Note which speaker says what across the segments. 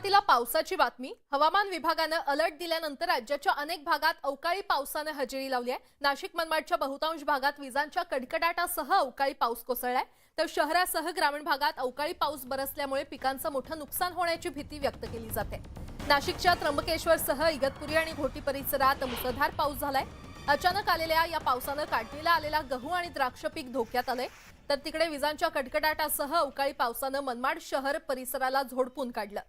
Speaker 1: सुरुवातीला पावसाची बातमी। हवामान विभागाने अलर्ट दिल्यानंतर राज्याच्या अनेक भागात अवकाळी पावसाने हजेरी लावली आहे। नाशिक मनमाडच्या बहुतांश भागात विजांच्या कडकडाटासह अवकाळी पाऊस कोसळलाय, तर शहरासह ग्रामीण भागात अवकाळी पाऊस बरसल्यामुळे पिकांचं मोठं नुकसान होण्याची भीती व्यक्त केली जाते। नाशिकच्या त्र्यंबकेश्वरसह इगतपुरी आणि घोटी परिसरात मुसळधार पाऊस झालाय। अचानक आलेल्या या पावसाने काढणीला आलेला गहू आणि द्राक्ष पीक धोक्यात आले, तर तिकडे विजांच्या कडकडाटासह अवकाळी पावसाने मनमाड शहर परिसराला झोडपून काढलं।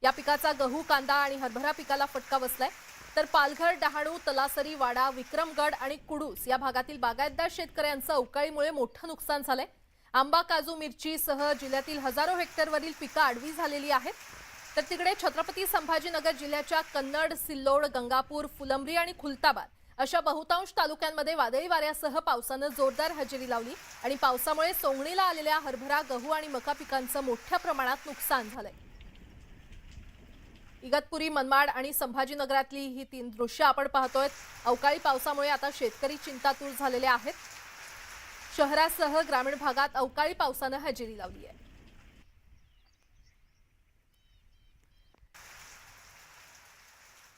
Speaker 1: या पिकाचा गहू, कांदा आणि हरभरा पिकाला फटका बसलाय, तर पालघर, डहाणू, तलासरी, वाडा, विक्रमगड आणि कुडूस या भागातील बागायतदार शेतकऱ्यांचं अवकाळीमुळे मोठं नुकसान झालंय। आंबा, काजू, मिरचीसह जिल्ह्यातील हजारो हेक्टरवरील पिकं आडवी झालेली आहेत, तर तिकडे छत्रपती संभाजीनगर जिल्ह्याच्या कन्नड, सिल्लोड, गंगापूर, फुलंब्री आणि खुलताबाद अशा बहुतांश तालुक्यांमध्ये वादळी वाऱ्यासह पावसाने जोरदार हजेरी लावली आणि पावसामुळे सोंगणीला आलेल्या हरभरा, गहू आणि मका पिकांचं मोठ्या प्रमाणात नुकसान झालंय। इगतपुरी, मनमाड आणि संभाजीनगरातली ही तीन दृश्य आपण पाहतोय। अवकाळी पावसामुळे आता शेतकरी चिंतातूर झालेले आहेत। शहरासह ग्रामीण भागात अवकाळी पावसाने हजेरी लावली आहे।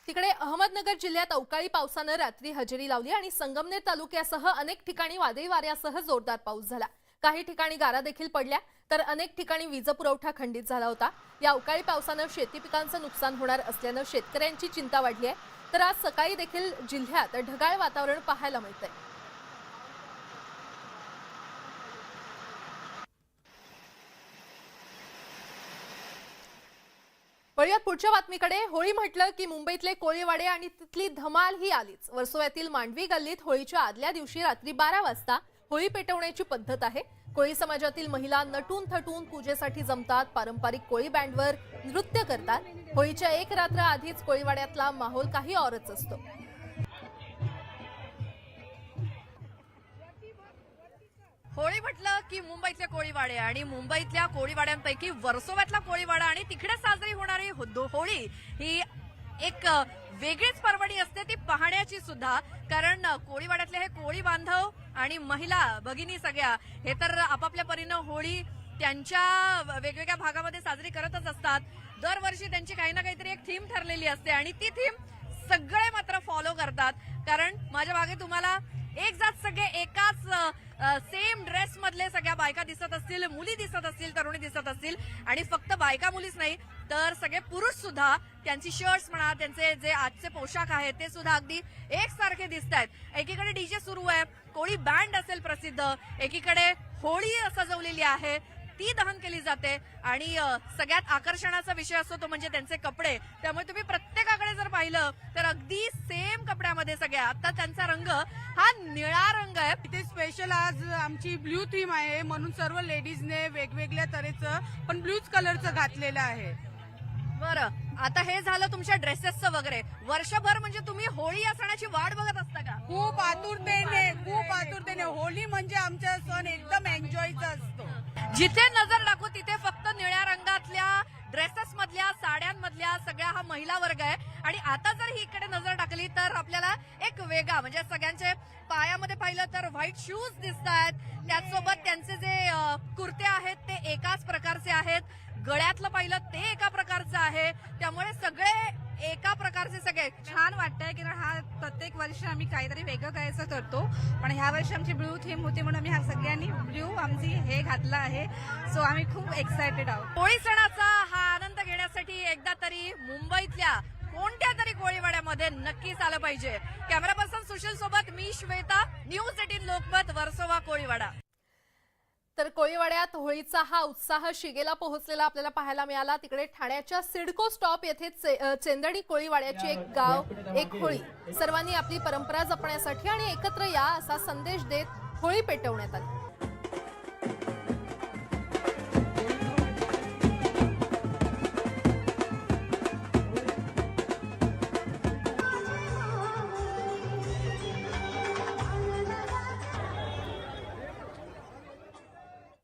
Speaker 1: तिकडे अहमदनगर जिल्ह्यात अवकाळी पावसाने रात्री हजेरी लावली आणि संगमनेर तालुक्यासह अनेक ठिकाणी वादळी वाऱ्यासह जोरदार पाऊस झाला। काही ठिकाणी गारा देखील पडल्या, तर अनेक ठिकाणी वीज पुरवठा खंडित झाला होता। या अवकाळी पावसाने शेती पिकांचं नुकसान होणार असल्याने शेतकऱ्यांची चिंता वाढली आहे, तर आज सकाळी देखील जिल्ह्यात ढगाळ वातावरण पाहायला मिळतंय। वळूयात पुढच्या बातमीकडे। होळी म्हटलं की मुंबईतले कोळीवाडे आणि तिथली धमाल ही आलीच। वर्सोव्यातील मांडवी गल्लीत होळीच्या आदल्या दिवशी रात्री 12 वाजता होळी पेटवण्याची पद्धत आहे। कोळी समाजातील महिला नटून थटून पूजेसाठी जमतात, पारंपरिक कोळी बँडवर नृत्य करतात। होळीच्या एक रात्र आधीच कोळीवाड्यातला माहोल काही औरच असतो।
Speaker 2: होळी म्हटलं की मुंबईतले कोळीवाडे आणि मुंबईतल्या कोळीवाड्यांपैकी वर्सोव्यातला कोळीवाडा आणि तिकडे साजरी होणारी होळी ही एक वेगळीच पर्वणी असते, ती पाहण्याची सुद्धा। कारण कोळीवाड्यातले हे कोळी बांधव आणि महिला भगिनी सगळ्या हे तर आपापल्या परीनं होळी त्यांच्या वेगवेगळ्या भागामध्ये साजरी करतच असतात। दरवर्षी त्यांची काही ना काहीतरी एक थीम ठरलेली असते आणि ती थीम सगळे मात्र फॉलो करतात। कारण माझ्या मागे तुम्हाला एक जात सगळे एकाच सेम ड्रेस मधले सगळ्या बायका दिसत असतील, मुली दिसत असतील, तरुणी दिसत असतील आणि फक्त बायका मुलीच नाही तर सगळे पुरुष सुद्धा त्यांची शर्ट्स म्हणा, त्यांचे जे आजचे पोशाख आहेत ते सुद्धा अगदी एकसारखे दिसत आहेत। एकीकडे डीजे सुरू आहे, कोळी बँड असेल प्रसिद्ध, एकीकडे होळी सजवलेली आहे, ती दहन केली जाते आणि सगळ्यात आकर्षणाचा विषय असतो तो म्हणजे त्यांचे कपडे। त्यामुळे तुम्ही प्रत्येकाकडे जर पाहिलं तर अगदी सेम कपड्यामध्ये सगळ्या, आता त्यांचा रंग हा निळा रंग आहे।
Speaker 3: इथे स्पेशल आज आमची ब्ल्यू थीम आहे म्हणून सर्व लेडीजने वेगवेगळ्या तऱ्हेचं पण ब्ल्यूच कलरचं घातलेलं आहे।
Speaker 2: बरं, आता हे झालं तुमच्या ड्रेसेसचं वगैरे। वर्षभर म्हणजे तुम्ही होळी या सणाची वाट बघत असता का?
Speaker 3: खूप आतुरतेने होळी म्हणजे आमचा सण एकदम एन्जॉयचा असतो।
Speaker 2: जिथे नजर टाकू तिथे फक्त निळ्या रंगातल्या ड्रेसेस मधल्या, साड्यांमधल्या सगळ्या हा महिला वर्ग आहे। आणि आता जर ही इकडे नजर टाकली तर आपल्याला एक वेगळा म्हणजे सगळ्यांचे पायामध्ये पाहिलं तर व्हाईट शूज दिसत आहेत, त्याचसोबत त्यांचे जे कुर्ते आहेत ते एकाच प्रकारचे आहेत, गळ्यातलं पाहिलं ते एका प्रकारचं आहे, त्यामुळे सगळे एका प्रकारचे सगळे
Speaker 4: छान वाटतंय की हा प्रत्येक वर्षी आम्ही काहीतरी वेगळं करायचं करतो, पण ह्या वर्षी आमची ब्ल्यू थीम होती म्हणून आम्ही ह्या सगळ्यांनी ब्ल्यू आमची हे घातलं आहे। सो आम्ही खूप एक्सायटेड आहोत।
Speaker 2: होळी सणाचा हा आनंद घेण्यासाठी एकदा तरी मुंबईतल्या कोणत्या तरी कोळीवाड्यामध्ये नक्कीच आलं पाहिजे। कॅमेरा पर्सन सुशील सोबत मी श्वेता, न्यूज 18 लोकमत, वर्सोवा, कोळीवाडा।
Speaker 1: तर कोळीवाड्यात होळीचा हा उत्साह शिगेला पोहोचलेला आपल्याला पाहायला मिळाला। तिकडे ठाण्याच्या सिडको स्टॉप येथे चेंदणी कोळीवाड्याची एक गाव एक होळी, सर्वांनी आपली परंपरा जपण्यासाठी आणि एकत्र या असा संदेश देत होळी पेटवण्यात आली।